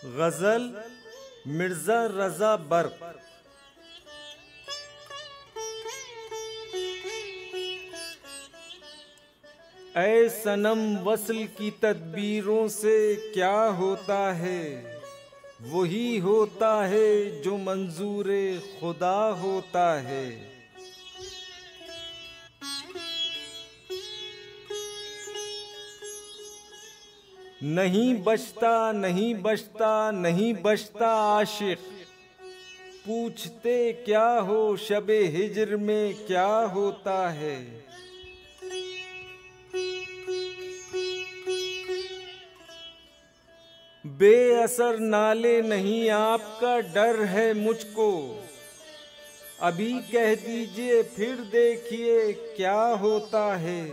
गजल मिर्जा रजा बर्क। ऐ सनम वस्ल की तदबीरों से क्या होता है, वही होता है जो मंजूरे खुदा होता है। नहीं बचता नहीं बचता नहीं बचता आशिक, पूछते क्या हो शबे हिज्र में क्या होता है। बेअसर नाले नहीं आपका डर है मुझको, अभी कह दीजिए फिर देखिए क्या होता है।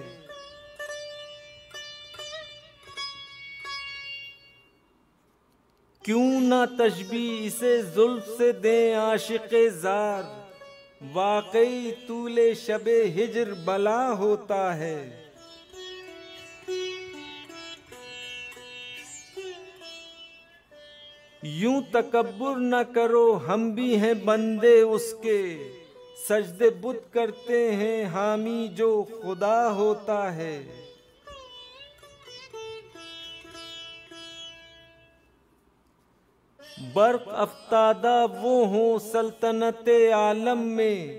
क्यों ना तशबी इसे जुल्फ से दें आशिक़े ज़ार, वाकई तूले शबे हिज्र बला होता है। यूं तकब्बुर न करो हम भी हैं बंदे उसके, सजदे बुत करते हैं हामी जो खुदा होता है। बर्क अफ्तादा वो हों सल्तनते आलम में,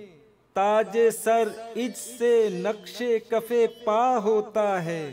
ताजे सर इज से नक्शे कफे पा होता है।